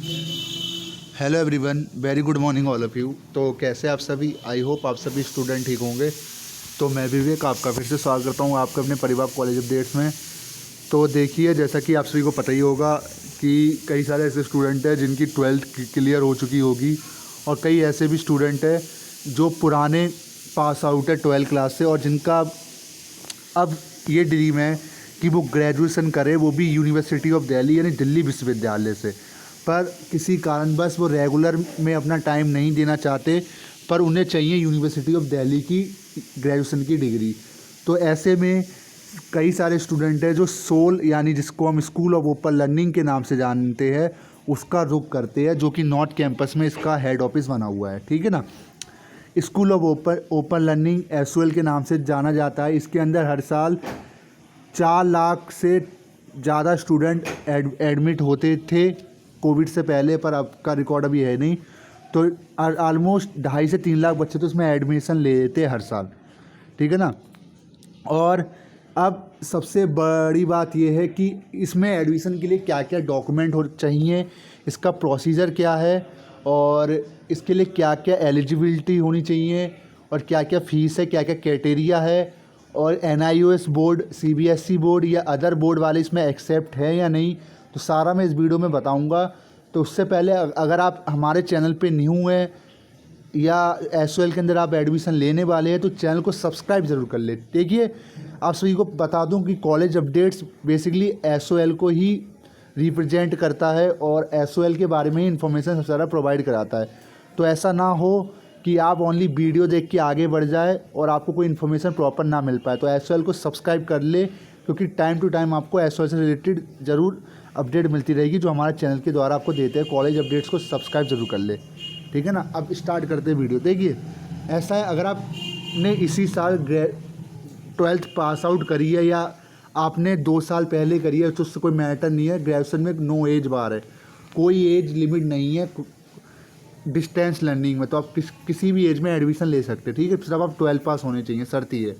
Hello everyone, very good morning all of you. तो कैसे आप सभी? आई होप आप सभी स्टूडेंट ठीक होंगे। तो मैं विवेक आपका फिर से स्वागत करता हूँ आपके अपने परिवार कॉलेज अपडेट्स में। तो देखिए, जैसा कि आप सभी को पता ही होगा कि कई सारे ऐसे स्टूडेंट हैं जिनकी 12th क्लियर हो चुकी होगी, और कई ऐसे भी स्टूडेंट हैं जो पुराने पास आउट है 12th क्लास से, और जिनका अब ये ड्रीम है कि वो ग्रेजुएशन करे, वो भी यूनिवर्सिटी ऑफ दिल्ली यानी दिल्ली विश्वविद्यालय से। पर किसी कारणवश वो रेगुलर में अपना टाइम नहीं देना चाहते, पर उन्हें चाहिए यूनिवर्सिटी ऑफ दिल्ली की ग्रेजुएशन की डिग्री। तो ऐसे में कई सारे स्टूडेंट हैं जो सोल यानी जिसको हम स्कूल ऑफ ओपन लर्निंग के नाम से जानते हैं, उसका रुख करते हैं, जो कि नॉर्थ कैंपस में इसका हेड ऑफिस बना हुआ है। ठीक है ना। School of open learning SOL के नाम से जाना जाता है। इसके अंदर हर साल 4 लाख से ज़्यादा स्टूडेंट एडमिट होते थे कोविड से पहले, पर अब का रिकॉर्ड अभी है नहीं। तो ऑलमोस्ट 2.5 से 3 लाख बच्चे तो इसमें एडमिशन ले लेते हैं हर साल। ठीक है ना। और अब सबसे बड़ी बात यह है कि इसमें एडमिशन के लिए क्या क्या डॉक्यूमेंट हो चाहिए, इसका प्रोसीजर क्या है, और इसके लिए क्या क्या एलिजिबिलिटी होनी चाहिए, और क्या क्या फ़ीस है, क्या क्या क्राइटेरिया है, और NIOS बोर्ड, CBSE बोर्ड या अदर बोर्ड वाले इसमें एक्सेप्ट है या नहीं, तो सारा मैं इस वीडियो में बताऊंगा। तो उससे पहले अगर आप हमारे चैनल पे न्यू हैं या SOL के अंदर आप एडमिशन लेने वाले हैं, तो चैनल को सब्सक्राइब ज़रूर कर ले। देखिए, आप सभी को बता दूं कि कॉलेज अपडेट्स बेसिकली SOL को ही रिप्रेजेंट करता है, और SOL के बारे में ही इन्फॉर्मेशन सबसे ज़्यादा प्रोवाइड कराता है। तो ऐसा ना हो कि आप ओनली वीडियो देख के आगे बढ़ जाए और आपको कोई इन्फॉर्मेशन प्रॉपर ना मिल पाए। तो SOL को सब्सक्राइब कर ले, क्योंकि टाइम टू टाइम आपको SOL से रिलेटेड ज़रूर अपडेट मिलती रहेगी, जो हमारे चैनल के द्वारा आपको देते हैं। कॉलेज अपडेट्स को सब्सक्राइब ज़रूर कर ले। ठीक है ना। अब स्टार्ट करते हैं वीडियो। देखिए, ऐसा है, अगर आपने इसी साल 12th पास आउट करी है या आपने 2 साल पहले करी है, तो उससे कोई मैटर नहीं है। ग्रेजुएशन में नो एज बार है, कोई एज लिमिट नहीं है डिस्टेंस लर्निंग में। तो आप किसी भी एज में एडमिशन ले सकते हैं। ठीक है, सिर्फ आप 12 पास होने चाहिए, शर्त ही है।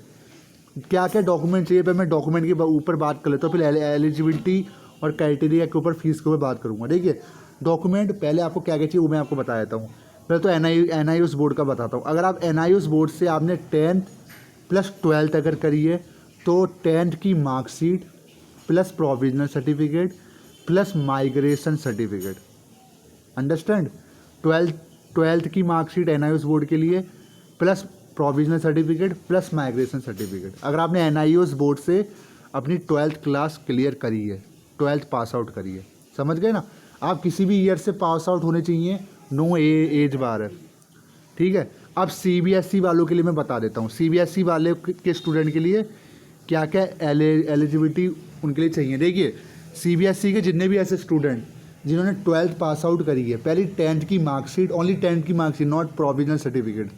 क्या क्या डॉक्यूमेंट चाहिए, पर मैं डॉक्यूमेंट के ऊपर बात कर लेता हूँ, फिर एलिजिबिलिटी और क्राइटेरिया के ऊपर, फीस के ऊपर बात करूँगा। देखिए, डॉक्यूमेंट पहले आपको क्या क्या चाहिए वो मैं आपको बता देता हूँ। पहले तो NIOS बोर्ड का बताता हूँ। अगर आप NIOS बोर्ड से आपने 10th प्लस 12th अगर करी है, तो 10th की marksheet plus provisional certificate plus migration certificate. Understand. 12th की मार्कशीट NIOS बोर्ड के लिए plus provisional certificate plus migration certificate. अगर आपने NIOS बोर्ड से अपनी 12th क्लास क्लियर करी है, 12th पास आउट करी है, समझ गए ना। आप किसी भी ईयर से पास आउट होने चाहिए, नो एज बार है। ठीक है। अब CBSE वालों के लिए मैं बता देता हूँ, CBSE वाले के स्टूडेंट के लिए क्या क्या एलिजिबिलिटी उनके लिए चाहिए। देखिए, CBSE के जितने भी ऐसे स्टूडेंट जिन्होंने 12th पास आउट करी है, पहली 10th की मार्कशीट, ओनली 10th की marksheet, not provisional certificate.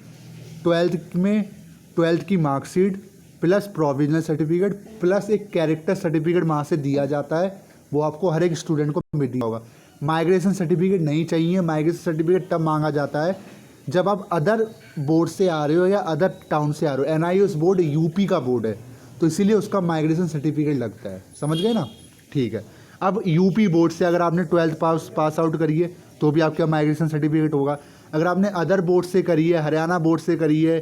12th की marksheet plus provisional certificate plus एक कैरेक्टर सर्टिफिकेट वहाँ से दिया जाता है, वो आपको हर एक स्टूडेंट को मिल दिया होगा। माइग्रेशन सर्टिफिकेट नहीं चाहिए। माइग्रेशन सर्टिफिकेट तब मांगा जाता है जब आप अदर बोर्ड से आ रहे हो या अदर टाउन से आ रहे हो। NIOS बोर्ड UP का बोर्ड है, तो इसीलिए उसका माइग्रेशन सर्टिफिकेट लगता है। समझ गए ना। ठीक है। अब UP बोर्ड से अगर आपने 12th पास आउट करी है, तो भी आपका माइग्रेशन सर्टिफिकेट होगा। अगर आपने अदर बोर्ड से करी है, हरियाणा बोर्ड से करी है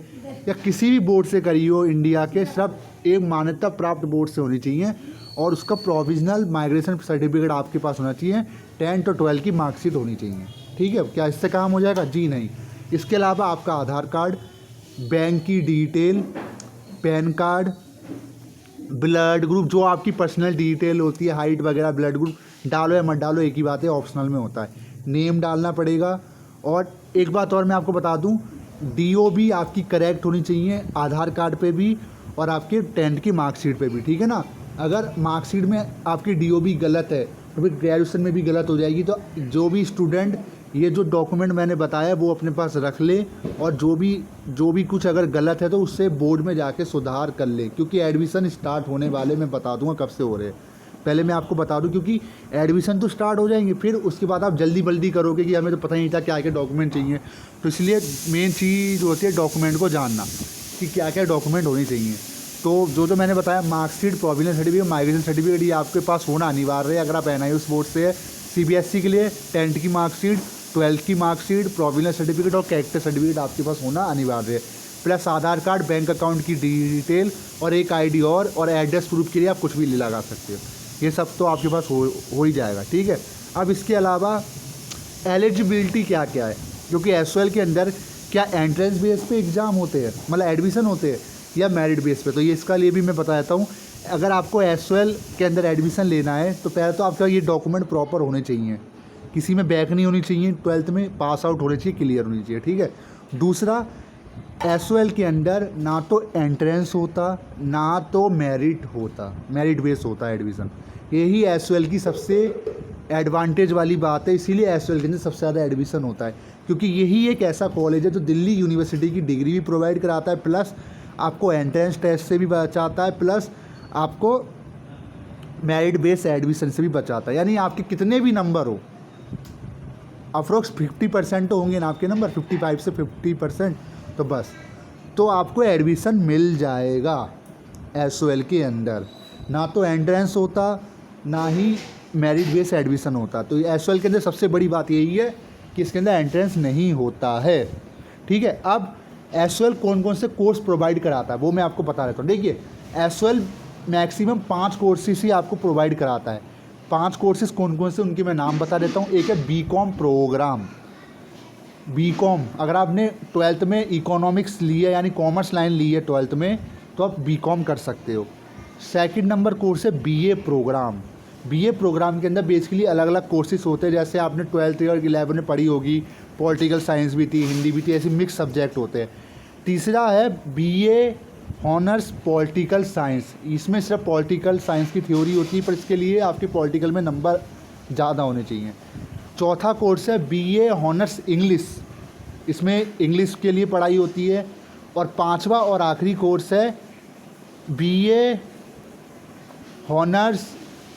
या किसी भी बोर्ड से करी हो इंडिया के, सब एक मान्यता प्राप्त बोर्ड से होनी चाहिए, और उसका प्रोविजनल माइग्रेशन सर्टिफिकेट आपके पास होना चाहिए। 10th और 12th की मार्कशीट होनी चाहिए। ठीक है। क्या इससे काम हो जाएगा? जी नहीं। इसके अलावा आपका आधार कार्ड, बैंक की detail, pan card, blood group, जो आपकी पर्सनल डिटेल होती है, हाइट वगैरह, ब्लड ग्रुप डालो या मत डालो एक ही बात है, ऑप्शनल में होता है। नेम डालना पड़ेगा। और एक बात और मैं आपको बता दूं, DOB आपकी करेक्ट होनी चाहिए, आधार कार्ड पे भी और आपके 10th की मार्कशीट पे भी। ठीक है ना। अगर मार्कशीट में आपकी DOB गलत है, तो फिर ग्रेजुएशन में भी गलत हो जाएगी। तो जो भी स्टूडेंट ये जो डॉक्यूमेंट मैंने बताया वो अपने पास रख ले, और जो भी कुछ अगर गलत है तो उससे बोर्ड में जाके सुधार कर ले, क्योंकि एडमिशन स्टार्ट होने वाले, मैं बता दूंगा कब से हो रहे हैं। पहले मैं आपको बता दूं, क्योंकि एडमिशन तो स्टार्ट हो जाएंगे, फिर उसके बाद आप जल्दी करोगे कि हमें तो पता नहीं था क्या क्या डॉक्यूमेंट चाहिए। तो इसलिए मेन चीज़ होती है डॉक्यूमेंट को जानना कि क्या क्या डॉक्यूमेंट होने चाहिए। तो जो मैंने बताया, marksheet, provisional certificate, migration certificate, ये आपके पास होना अनिवार्य है। अगर आप NIOS बोर्ड से है, CBSE के लिए 10th की मार्कशीट, 12th की मार्कशीट, प्रोविजनल सर्टिफिकेट और कैरेक्टर सर्टिफिकेट आपके पास होना अनिवार्य है, प्लस आधार कार्ड, बैंक अकाउंट की डिटेल और एक ID और एड्रेस प्रूफ के लिए आप कुछ भी लगा सकते हो। ये सब तो आपके पास हो ही जाएगा, ठीक है। अब इसके अलावा एलिजिबिलिटी क्या क्या है, क्योंकि SOL के अंदर क्या एंट्रेंस बेस पे एग्ज़ाम होते हैं, मतलब एडमिशन होते हैं, या मेरिट बेस पे, तो ये इसका लिए भी मैं बता देता हूँ। अगर आपको SOL के अंदर एडमिशन लेना है तो पहले तो आपका ये डॉक्यूमेंट प्रॉपर होने चाहिए, किसी में बैक नहीं होनी चाहिए, 12th में पास आउट होनी चाहिए, क्लियर होनी चाहिए, ठीक है। दूसरा, SOL के अंदर ना तो एंट्रेंस होता ना तो मेरिट बेस होता है एडमिशन। यही SOL की सबसे एडवांटेज वाली बात है, इसीलिए SOL के अंदर सबसे ज़्यादा एडमिशन होता है, क्योंकि यही एक ऐसा कॉलेज है जो दिल्ली यूनिवर्सिटी की डिग्री भी प्रोवाइड कराता है, प्लस आपको एंट्रेंस टेस्ट से भी बचाता है, प्लस आपको मेरिट बेस एडमिशन से भी बचाता है। यानी आपके कितने भी नंबर हो, अप्रोक्स 50% तो होंगे ना आपके नंबर, 55 से 50%, तो बस तो आपको एडमिशन मिल जाएगा SOL के अंदर। ना तो एंट्रेंस होता ना ही मेरिट बेस एडमिशन होता। तो SOL के अंदर सबसे बड़ी बात यही है कि इसके अंदर एंट्रेंस नहीं होता है, ठीक है। अब SOL कौन कौन से कोर्स प्रोवाइड कराता है वो मैं आपको बता देता हूँ। देखिए, SOL मैक्सिमम 5 कोर्सेस ही आपको प्रोवाइड कराता है। 5 कोर्सेज कौन कौन से, उनके मैं नाम बता देता हूँ। एक है BCom प्रोग्राम। BCom अगर आपने 12th में इकोनॉमिक्स ली है, यानी कॉमर्स लाइन ली है 12th में, तो आप BCom कर सकते हो। सेकंड नंबर कोर्स है BA प्रोग्राम। BA प्रोग्राम के अंदर बेसिकली अलग अलग कोर्सेज होते हैं, जैसे आपने 12th और 11th में पढ़ी होगी, पॉलिटिकल साइंस भी थी, हिंदी भी थी, ऐसे मिक्स सब्जेक्ट होते हैं। तीसरा है BA ऑनर्स पॉलिटिकल साइंस। इसमें सिर्फ पॉलिटिकल साइंस की थ्योरी होती है, पर इसके लिए आपके पॉलिटिकल में नंबर ज़्यादा होने चाहिए। चौथा कोर्स है BA ऑनर्स इंग्लिश, इसमें इंग्लिश के लिए पढ़ाई होती है। और पांचवा और आखिरी कोर्स है BA ऑनर्स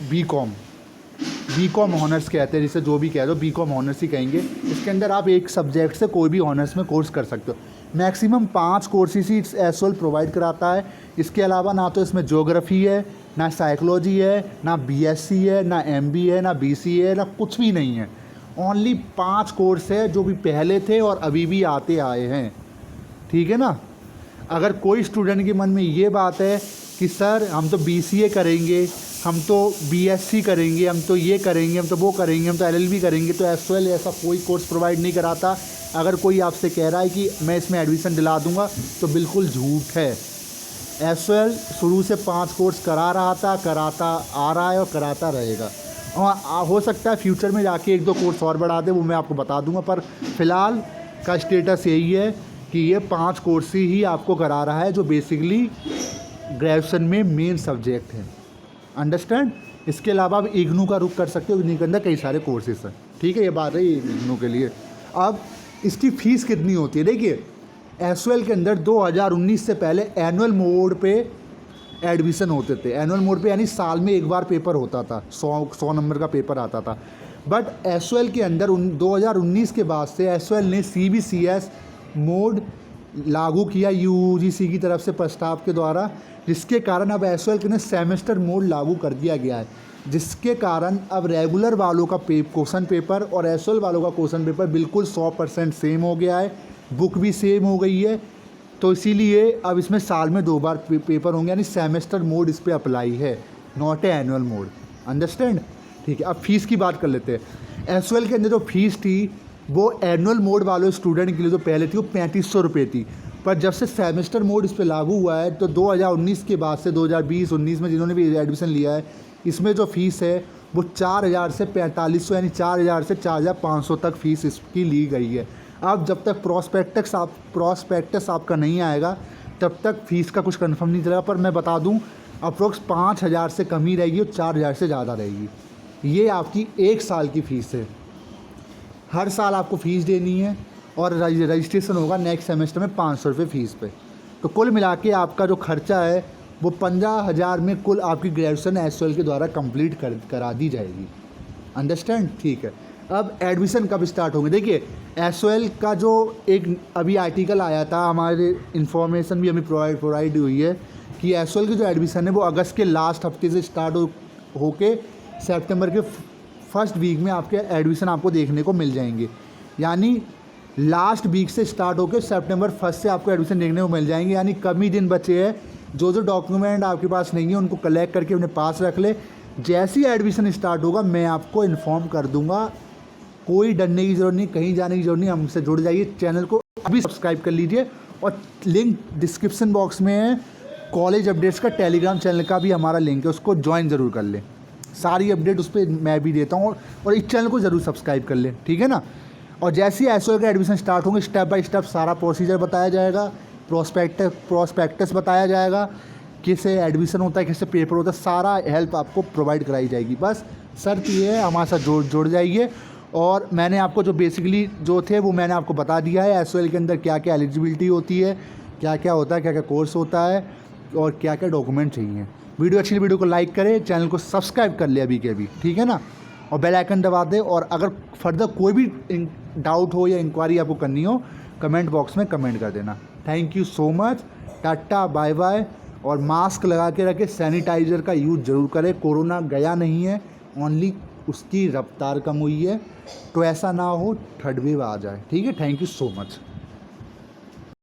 BCom ऑनर्स कहते हैं, जिसे जो भी कह दो BCom ऑनर्स ही कहेंगे। इसके अंदर आप एक सब्जेक्ट से कोई भी ऑनर्स में कोर्स कर सकते हो। मैक्सिमम 5 कोर्सेज ही SOL प्रोवाइड कराता है। इसके अलावा ना तो इसमें ज्योग्राफी है, ना साइकोलॉजी है, ना BSc है, ना MBA है, ना BCA है, ना कुछ भी नहीं है। ओनली 5 कोर्स है जो भी पहले थे और अभी भी आते आए हैं, ठीक है ना। अगर कोई स्टूडेंट के मन में ये बात है कि सर हम तो BCA करेंगे, हम तो BSc करेंगे, हम तो ये करेंगे, हम तो वो करेंगे, हम तो LLB करेंगे, तो SOL ऐसा कोई कोर्स प्रोवाइड नहीं कराता। अगर कोई आपसे कह रहा है कि मैं इसमें एडमिशन दिला दूंगा, तो बिल्कुल झूठ है। SOL शुरू से 5 कोर्स करा रहा था, कराता आ रहा है और कराता रहेगा। और हो सकता है फ्यूचर में जाके 1-2 कोर्स और बढ़ा दे, वो मैं आपको बता दूंगा, पर फ़िलहाल का स्टेटस यही है कि ये 5 कोर्स ही आपको करा रहा है, जो बेसिकली ग्रेजुएशन में मेन सब्जेक्ट है। अंडरस्टैंड। इसके अलावा आप इग्नू का रुख कर सकते हो, इग्नू के अंदर कई सारे कोर्सेज हैं, ठीक है। ये बात है इग्नू के लिए। अब इसकी फ़ीस कितनी होती है, देखिए SOL के अंदर 2019 से पहले एनुअल मोड पे एडमिशन होते थे। एनुअल मोड पे यानी साल में एक बार पेपर होता था, 100 नंबर का पेपर आता था। बट SOL के अंदर 2019 के बाद से SOL ने CBCS मोड लागू किया UGC की तरफ से प्रस्ताव के द्वारा, जिसके कारण अब SOL के अंदर सेमेस्टर मोड लागू कर दिया गया है, जिसके कारण अब रेगुलर वालों का क्वेश्चन पेपर और SOL वालों का क्वेश्चन पेपर बिल्कुल 100% सेम हो गया है, बुक भी सेम हो गई है। तो इसीलिए अब इसमें साल में 2 बार पेपर होंगे, यानी सेमेस्टर मोड इस पर अप्लाई है, not a annual mode. Understand, ठीक है। अब फीस की बात कर लेते हैं। SOL के अंदर जो फीस थी वो एनुअल मोड वालों स्टूडेंट के लिए जो पहले थी वो 3500 रुपये थी, पर जब से सेमेस्टर मोड इस पर लागू हुआ है तो 2019 के बाद से 2020-19 में जिन्होंने भी एडमिशन लिया है, इसमें जो फ़ीस है वो 4000 से 4500 यानी 4000 से 4500 तक फ़ीस इसकी ली गई है। अब जब तक प्रॉस्पेक्टस आपका नहीं आएगा तब तक फ़ीस का कुछ कंफर्म नहीं चलेगा, पर मैं बता दूं अप्रोक्स 5000 से कम ही रहेगी और 4000 से ज़्यादा रहेगी। ये आपकी 1 साल की फ़ीस है। हर साल आपको फ़ीस देनी है और रजिस्ट्रेशन होगा नेक्स्ट सेमेस्टर में 500 रुपये फ़ीस पे। तो कुल मिला के आपका जो खर्चा है वो 15,000 में कुल आपकी ग्रेजुएशन SOL के द्वारा कंप्लीट करा दी जाएगी। अंडरस्टैंड, ठीक है। अब एडमिशन कब स्टार्ट होंगे, देखिए SOL का जो एक अभी आर्टिकल आया था, हमारे इन्फॉर्मेशन भी हमें प्रोवाइड हुई है कि SOL की जो एडमिशन है वो अगस्त के लास्ट हफ्ते से स्टार्ट होके सितंबर के फर्स्ट वीक में आपके एडमिशन आपको देखने को मिल जाएंगे। यानी लास्ट वीक से स्टार्ट होकर सितंबर 1 से आपको एडमिशन देखने को मिल जाएंगे। यानी कम ही दिन बचे हैं। जो जो डॉक्यूमेंट आपके पास नहीं है उनको कलेक्ट करके अपने पास रख ले। जैसे ही एडमिशन स्टार्ट होगा मैं आपको इन्फॉर्म कर दूंगा। कोई डरने की ज़रूरत नहीं, कहीं जाने की ज़रूरत नहीं। हमसे जुड़ जाइए, चैनल को अभी सब्सक्राइब कर लीजिए और लिंक डिस्क्रिप्शन बॉक्स में है। कॉलेज अपडेट्स का टेलीग्राम चैनल का भी हमारा लिंक है, उसको ज्वाइन ज़रूर कर लें। सारी अपडेट उस पर मैं भी देता हूँ और इस चैनल को ज़रूर सब्सक्राइब कर लें, ठीक है ना। और जैसे ही एसओएल का एडमिशन स्टार्ट होंगे स्टेप बाय स्टेप सारा प्रोसीजर बताया जाएगा, प्रोस्पेक्टस बताया जाएगा, कैसे एडमिशन होता है, कैसे पेपर होता है, सारा हेल्प आपको प्रोवाइड कराई जाएगी। बस शर्त ये है हमारे साथ जुड़ जाइए। और मैंने आपको जो बेसिकली जो थे वो मैंने आपको बता दिया है। एसओएल के अंदर क्या क्या एलिजिबिलिटी होती है, क्या क्या होता है, क्या क्या कोर्स होता है और क्या क्या डॉक्यूमेंट चाहिए। वीडियो अच्छी, वीडियो को लाइक करें, चैनल को सब्सक्राइब कर ले अभी के अभी, ठीक है ना। और बेल आइकन दबा दे। और अगर फर्दर कोई भी डाउट हो या इंक्वायरी आपको करनी हो कमेंट बॉक्स में कमेंट कर देना। Thank you so much, tata bye bye. और मास्क लगा के रखे, सैनिटाइज़र का यूज़ ज़रूर करें। कोरोना गया नहीं है, ओनली उसकी रफ्तार कम हुई है। तो ऐसा ना हो थर्ड वेव आ जाए, ठीक है। Thank you so much.